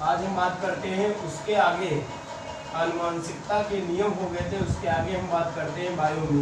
आज हम बात करते हैं उसके आगे आनुवांशिकता के नियम हो गए थे, उसके आगे हम बात करते हैं बायोलॉजी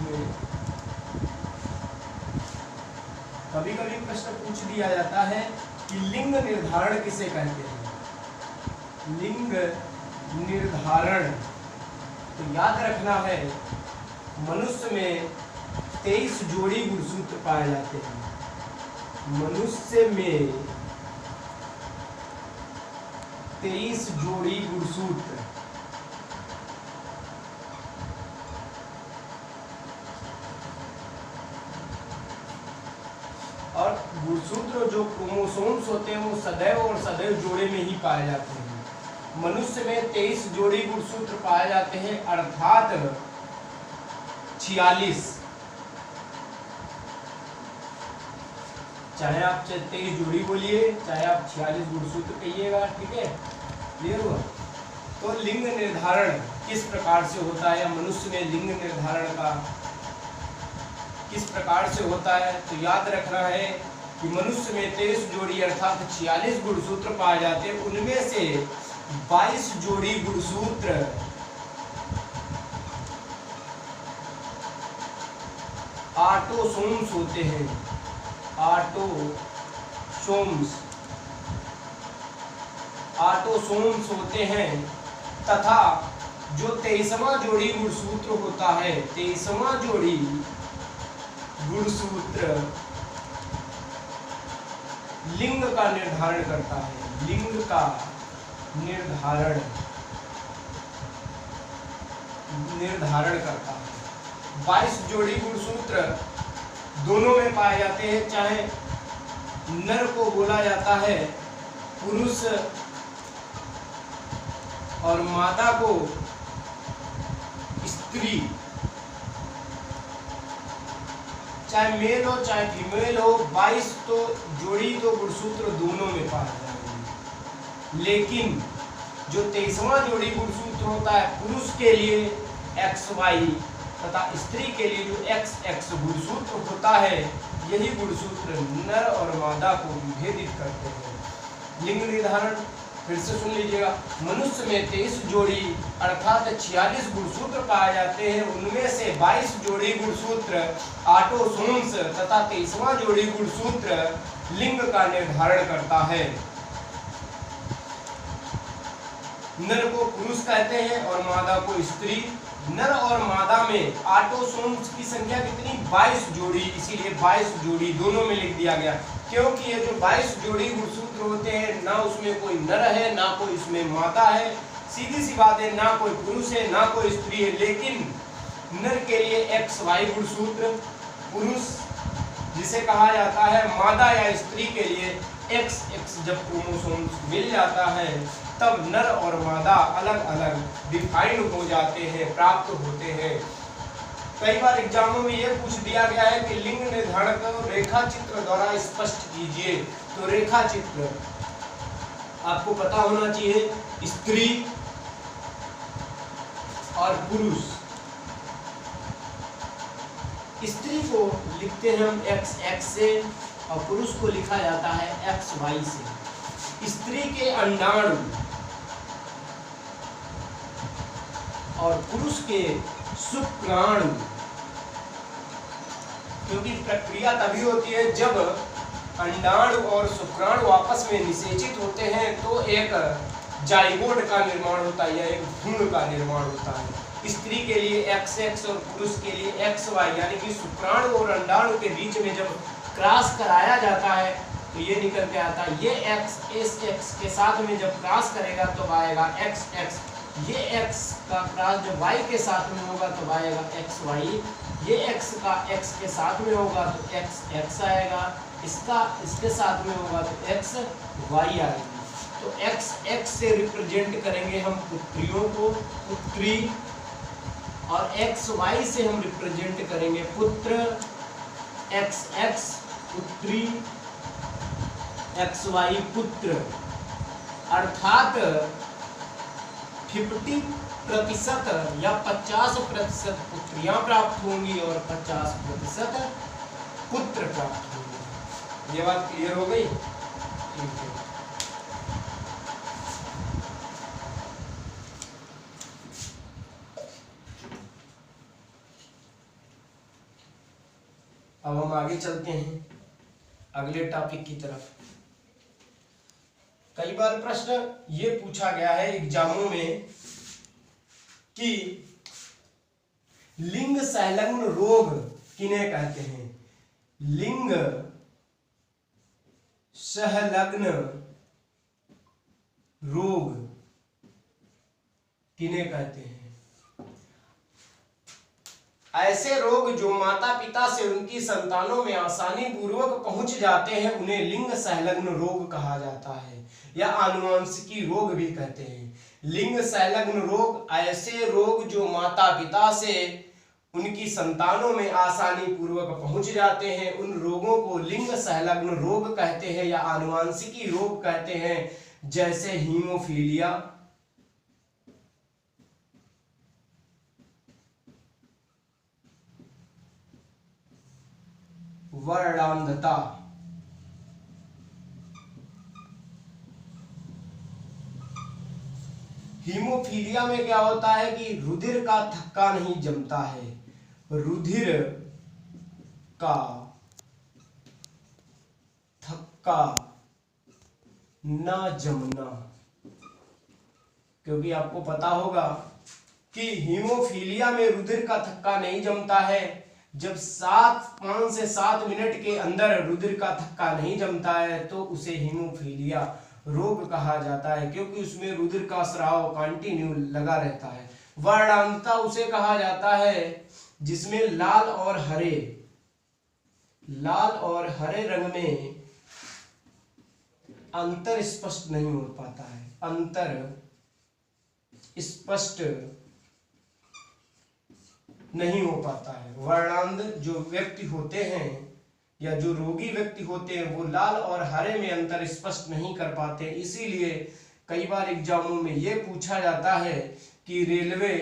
में। कभी कभी प्रश्न पूछ दिया जाता है कि लिंग निर्धारण किसे कहते हैं। लिंग निर्धारण तो याद रखना है, मनुष्य में 23 जोड़ी गुणसूत्र पाए जाते हैं। मनुष्य में 23 जोड़ी गुणसूत्र। और गुणसूत्र जो क्रोमोसोम्स होते हैं वो सदैव और सदैव जोड़े में ही पाए जाते हैं। मनुष्य में 23 जोड़ी गुणसूत्र पाए जाते हैं, अर्थात 46। चाहे आप 23 जोड़ी बोलिए, चाहे आप 46 गुणसूत्र कहिएगा, ठीक है, क्लियर हुआ। तो लिंग निर्धारण किस प्रकार से होता है, मनुष्य में लिंग निर्धारण का किस प्रकार से होता है, तो याद रखना है कि मनुष्य में 23 जोड़ी अर्थात 46 गुणसूत्र पाए जाते हैं। उनमें से 22 जोड़ी गुणसूत्र ऑटोसोम्स होते हैं। ऑटोसोम्स होते हैं तथा जो 23वां जोड़ी गुणसूत्र होता है, 23वां जोड़ी गुणसूत्र लिंग का निर्धारण करता है। लिंग का निर्धारण करता है। 22 जोड़ी गुणसूत्र दोनों में पाए जाते हैं, चाहे नर को बोला जाता है पुरुष और मादा को स्त्री, चाहे मेल हो चाहे फीमेल हो, 22 तो जोड़ी तो गुणसूत्र दोनों में पाए जाएंगे। लेकिन जो 23वां जोड़ी गुणसूत्र होता है पुरुष के लिए XY तथा स्त्री के लिए जो XX गुणसूत्र होता है, यही गुणसूत्र नर और मादा को विभेदित करते हैं। लिंग निर्धारण फिर से सुन लीजिएगा, मनुष्य में 23 जोड़ी अर्थात 46 गुणसूत्र पाए जाते हैं। उनमें से 22 जोड़ी गुणसूत्र ऑटोसोम्स तथा 23वां जोड़ी गुणसूत्र लिंग का निर्धारण करता है। नर को पुरुष कहते हैं और मादा को स्त्री। नर और मादा में ऑटोसोम्स की संख्या कितनी, 22 जोड़ी, इसीलिए 22 जोड़ी दोनों में लिख दिया गया, क्योंकि ये जो 22 जोड़ी गुणसूत्र होते हैं, ना उसमें कोई नर है ना कोई इसमें मादा है, सीधी सी बात है, ना कोई पुरुष है ना कोई स्त्री है। लेकिन नर के लिए XY गुणसूत्र, पुरुष जिसे कहा जाता है मादा या स्त्री के लिए XX जब क्रोमोसोम्स मिल जाता है तब नर और मादा अलग अलग डिफाइन हो जाते हैं, प्राप्त होते हैं। कई बार एग्जामों में यह पूछ दिया गया है कि लिंग निर्धारण को रेखा चित्र द्वारा स्पष्ट कीजिए। तो रेखा चित्र आपको पता होना चाहिए, स्त्री और पुरुष। स्त्री को लिखते हैं हम XX से और पुरुष को लिखा जाता है XY से। स्त्री के अंडाणु और पुरुष के शुक्राणु, क्योंकि प्रक्रिया तभी होती है जब अंडाणु और शुक्राणु आपस में निषेचित होते हैं तो एक जाइगोट का निर्माण होता है या एक भ्रूण का निर्माण होता है। स्त्री के लिए XX और पुरुष के लिए XY, यानी कि शुक्राणु और अंडाणु के बीच में जब क्रॉस कराया जाता है तो ये निकल के आता है। ये X इस X के साथ में जब क्रॉस करेगा तो आएगा XX, ये X का क्रॉस जब Y के साथ में होगा तो आएगा XY, ये X का X के साथ में होगा तो XX आएगा, इसका इसके साथ में होगा तो XY आएगी। तो XX से रिप्रेजेंट करेंगे हम पुत्रियों को, पुत्री, और XY से हम रिप्रेजेंट करेंगे पुत्र, XX पुत्री, XY पुत्र। अर्थात 50% या 50% पुत्रियां प्राप्त होंगी और 50% पुत्र प्राप्त होंगे। ये बात क्लियर हो गई? ठीक है। अब हम आगे चलते हैं अगले टॉपिक की तरफ। कई बार प्रश्न ये पूछा गया है एग्जामों में कि लिंग संलग्न रोग किन्हें कहते हैं? लिंग संलग्न रोग किन्हें कहते हैं? ऐसे रोग जो माता पिता से उनकी संतानों में आसानी पूर्वक पहुंच जाते हैं उन्हें लिंग संलग्न रोग कहा जाता है या आनुवंशिकी रोग भी कहते हैं। लिंग संलग्न रोग ऐसे रोग जो माता पिता से उनकी संतानों में आसानी पूर्वक पहुंच जाते हैं उन रोगों को लिंग संलग्न रोग कहते हैं या आनुवंशिकी रोग कहते हैं, जैसे हीमोफीलिया, वर्णांधता, हीमोफीलिया में क्या होता है कि रुधिर का थक्का नहीं जमता है, रुधिर का थक्का ना जमना। क्योंकि आपको पता होगा कि हीमोफीलिया में रुधिर का थक्का नहीं जमता है। जब 5 से 7 मिनट के अंदर रुधिर का थक्का नहीं जमता है तो उसे हीमोफीलिया रोग कहा जाता है, क्योंकि उसमें रुधिर का स्राव कंटिन्यू लगा रहता है। वर्णांधता उसे कहा जाता है जिसमें लाल और हरे रंग में अंतर स्पष्ट नहीं हो पाता है, अंतर स्पष्ट नहीं हो पाता है। वर्णांध जो व्यक्ति होते हैं या जो रोगी व्यक्ति होते हैं वो लाल और हरे में अंतर स्पष्ट नहीं कर पाते। इसीलिए कई बार एग्जामों में ये पूछा जाता है कि रेलवे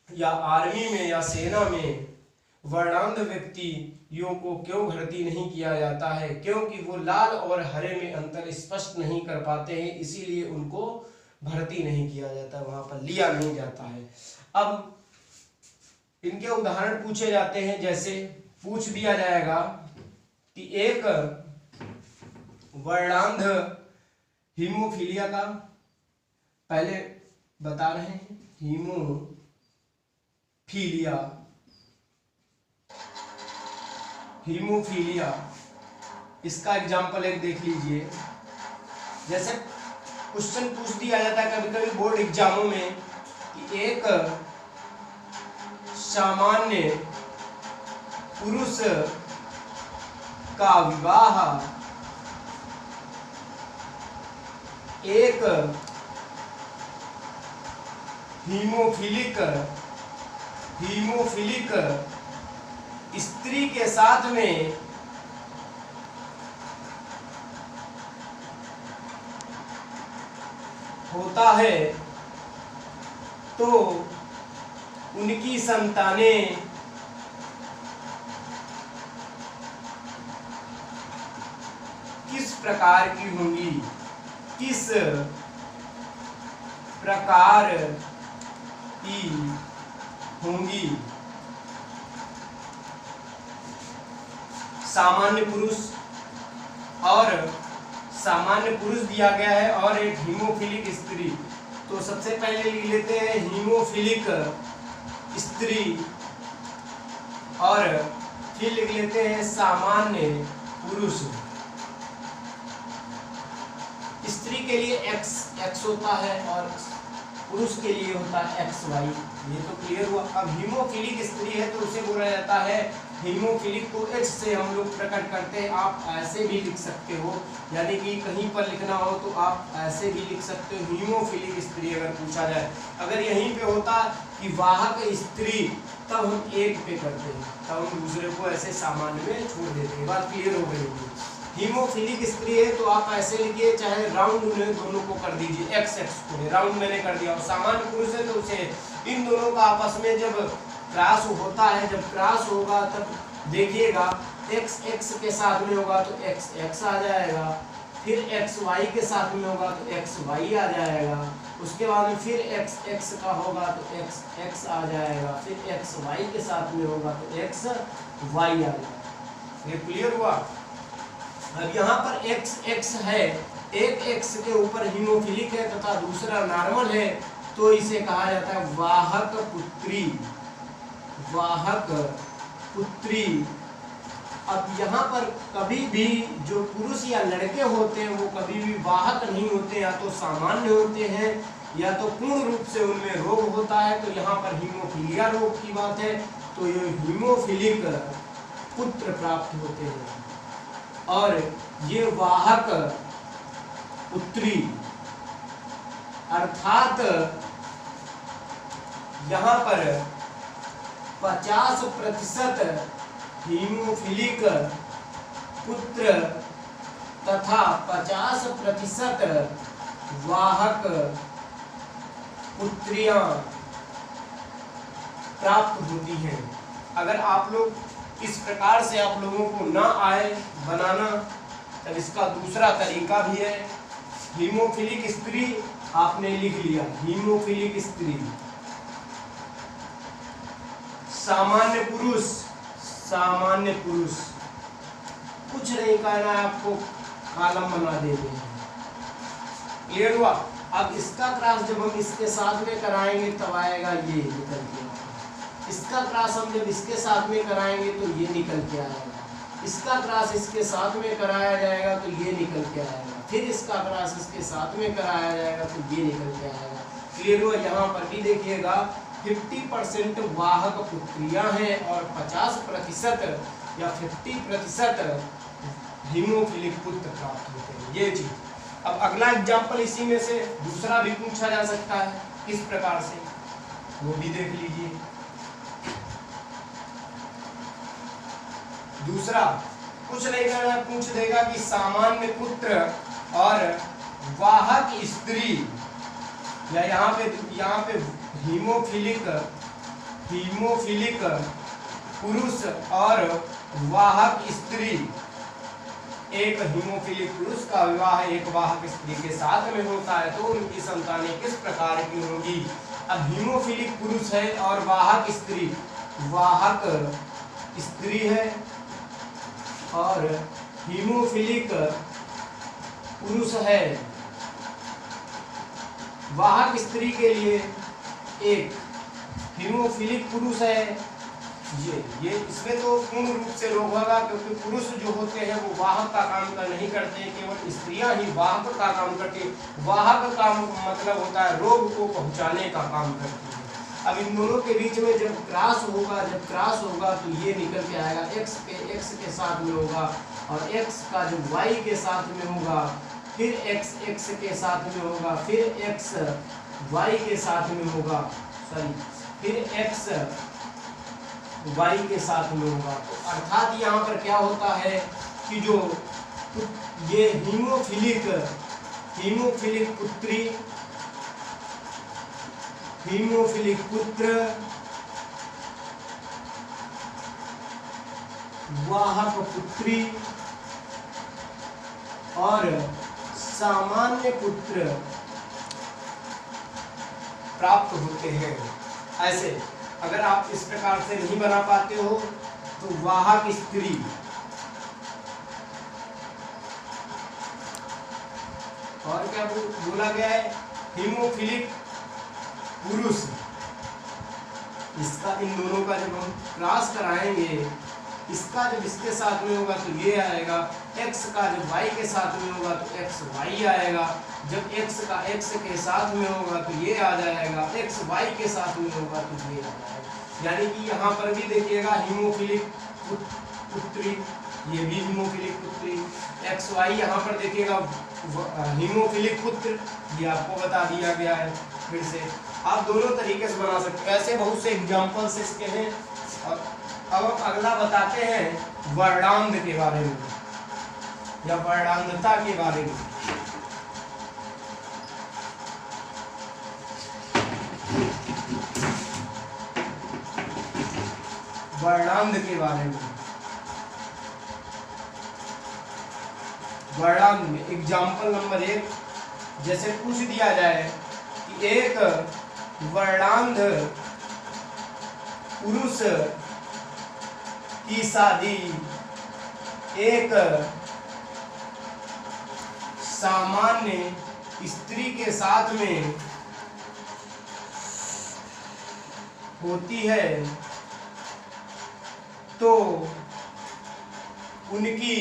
या आर्मी में या सेना में वर्णांध व्यक्तियों को क्यों भर्ती नहीं किया जाता है, क्योंकि वो लाल और हरे में अंतर स्पष्ट नहीं कर पाते हैं, इसीलिए उनको भर्ती नहीं किया जाता, वहां पर लिया नहीं जाता है। अब इनके उदाहरण पूछे जाते हैं, जैसे पूछ दिया जाएगा कि एक वर्णांध हीमोफीलिया का, पहले बता रहे हैं हीमोफीलिया इसका एग्जाम्पल एक देख लीजिए। जैसे क्वेश्चन पूछ दिया जाता है कभी कभी बोर्ड एग्जामों में कि एक सामान्य पुरुष का विवाह एक हीमोफिलिक स्त्री के साथ में होता है तो उनकी संतानें किस प्रकार की होंगी, किस प्रकार की होंगी। सामान्य पुरुष दिया गया है और एक हीमोफिलिक स्त्री। तो सबसे पहले लिख लेते हैं हीमोफिलिक स्त्री और फिर लिख लेते हैं सामान्य पुरुष। स्त्री के लिए x होता है और पुरुष के लिए होता है XY। ये तो क्लियर हुआ। अब हीमोफिलिक स्त्री है तो उसे बोला जाता है, हीमोफिलिक को H से हम लोग प्रकट करते हैं। आप ऐसे भी लिख सकते हो, यानी कि कहीं पर लिखना हो तो आप ऐसे भी लिख सकते हो हीमोफिलिक स्त्री अगर पूछा जाए। अगर यहीं पे होता कि वाहक स्त्री तब हम एक पे करते हैं, तब हम दूसरे को ऐसे सामान्य में छोड़ देते हैं। बात क्लियर हो गई होगी। हीमोफिलिक स्त्री है तो आप ऐसे लिखिए, चाहे राउंड उन्हें दोनों को कर दीजिए, XX को राउंड मैंने कर दिया। और सामान्य पुरुष है तो उसे इन दोनों का आपस में जब क्रॉस होता है, जब क्रॉस होगा तब देखिएगा x x के साथ में होगा तो x x आ जाएगा, फिर x y के साथ में होगा तो x y आ जाएगा, उसके बाद में फिर x x का होगा तो x x आ जाएगा, फिर x y के साथ में होगा तो x y आ जाएगा। ये क्लियर हुआ। अब यहाँ पर x x है, एक x के ऊपर हीमोफिलिक है तथा दूसरा नॉर्मल है, तो इसे कहा जाता है वाहक पुत्री, वाहक पुत्री। अब यहाँ पर कभी भी जो पुरुष या लड़के होते हैं वो कभी भी वाहक नहीं होते, या तो सामान्य होते हैं या तो पूर्ण रूप से उनमें रोग होता है। तो यहाँ पर हीमोफीलिया रोग की बात है, तो ये हीमोफिलिक पुत्र प्राप्त होते हैं, और ये वाहक पुत्री अर्थात यहाँ पर 50% हीमोफिलिक पुत्र तथा 50% वाहक पुत्रियां प्राप्त होती हैं। अगर आप लोग इस प्रकार से आप लोगों को ना आए बनाना, तब इसका दूसरा तरीका भी है। हीमोफिलिक स्त्री आपने लिख लिया, हीमोफिलिक स्त्री। सामान्य पुरुष, सामान्य पुरुष कुछ नहीं कहना है आपको, कॉलम बना देते हैं। क्लियर हुआ। अब इसका क्रॉस जब हम इसके साथ में कराएंगे तब आएगा ये निकल के, इसका क्रॉस हम जब इसके साथ में कराएंगे तो ये निकल के आएगा, इसका क्रॉस इसके साथ में कराया जाएगा तो ये निकल के आएगा, फिर इसका क्रॉस इसके साथ में कराया जाएगा तो ये निकल के आएगा। क्लियर हुआ। यहाँ पर भी देखिएगा 50% वाहक पुत्रियां हैं और 50% या 50% हीमोफिलिक पुत्र प्राप्त होते हैं, ये चीज। अब अगला एग्जाम्पल इसी में से दूसरा भी पूछा जा सकता है किस प्रकार से, वो भी देख लीजिए। दूसरा कुछ नहीं करना, पूछ देगा कि सामान्य पुत्र और वाहक स्त्री, या यहाँ पे हीमोफिलिक पुरुष और वाहक स्त्री, एक हीमोफिलिक पुरुष का विवाह एक वाहक स्त्री के साथ में होता है, तो उनकी संतानें किस प्रकार की होंगी। अब हीमोफिलिक पुरुष है और वाहक स्त्री, वाहक स्त्री है और हीमोफिलिक पुरुष है। वाहक स्त्री के लिए एक हीमोफिलिक पुरुष है, ये इसमें तो पूर्ण रूप से रोग होगा, क्योंकि पुरुष जो होते हैं वो वाहक का काम का नहीं करते, केवल स्त्रियां ही वाहक का काम करती। वाहक का मतलब होता है रोग को पहुंचाने का काम करती है। अब इन दोनों के बीच में जब क्रॉस होगा तो ये निकल के आएगा, x के साथ में होगा और x का जो y के साथ में होगा, फिर x के साथ में होगा, फिर x y के साथ में होगा, फिर x y के साथ में होगा। तो अर्थात यहाँ पर क्या होता है कि जो ये हीमोफिलिक पुत्री, हीमोफिलिक पुत्र, वाहक पुत्री और सामान्य पुत्र प्राप्त होते हैं। ऐसे अगर आप इस प्रकार से नहीं बना पाते हो तो वाहक स्त्री, और क्या बोला गया है, हीमोफिलिक पुरुष। इसका इन दोनों का जब हम क्रॉस कराएंगे, इसका जब इसके साथ में होगा तो ये आएगा, x का जब y के साथ में होगा तो x y आएगा, जब x का x के साथ में होगा तो ये आ जाएगा, x y के साथ में होगा तो ये आ जाएगा। यानी कि यहाँ पर भी देखिएगा हीमोफिलिक पुत्री, ये भी हीमोफिलिक पुत्री, x y यहाँ पर देखिएगा हीमोफिलिक पुत्र, ये आपको बता दिया गया है। फिर से आप दोनों तरीके से बना सकते हैं, ऐसे बहुत से एग्जाम्पल्स इसके हैं। और अब हम अगला बताते हैं वर्णांध के बारे में या वर्णांधता के बारे में। वर्णांध के बारे में वर्णांध में एग्जाम्पल नंबर 1, जैसे पूछ दिया जाए कि एक वर्णांध पुरुष की शादी एक सामान्य स्त्री के साथ में होती है तो उनकी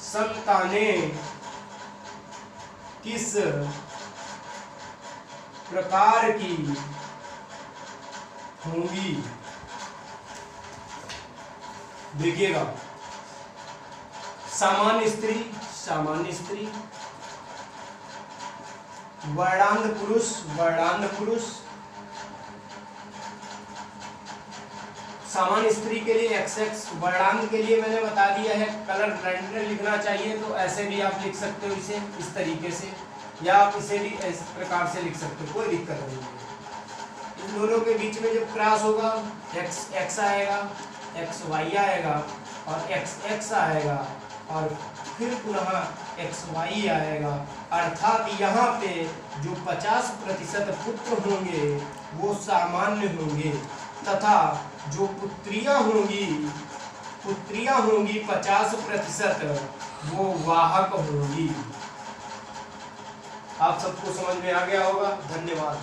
संतानें किस प्रकार की होंगी। देखिएगा, सामान्य स्त्री, वर्णांध पुरुष, सामान्य स्त्री के लिए XX, वर्णांध के लिए मैंने बता दिया है कलर ब्लेंडेड लिखना चाहिए, तो ऐसे भी आप लिख सकते हो इसे इस तरीके से, या आप इसे भी इस प्रकार से लिख सकते हो, कोई दिक्कत नहीं है। इन दोनों के बीच में जब क्रॉस होगा XX आएगा, XY आएगा और XX आएगा और फिर पुनः XY आएगा, अर्थात यहाँ पे जो 50% पुत्र होंगे वो सामान्य होंगे तथा जो पुत्रियां होंगी 50% वो वाहक होंगी। आप सबको समझ में आ गया होगा। धन्यवाद।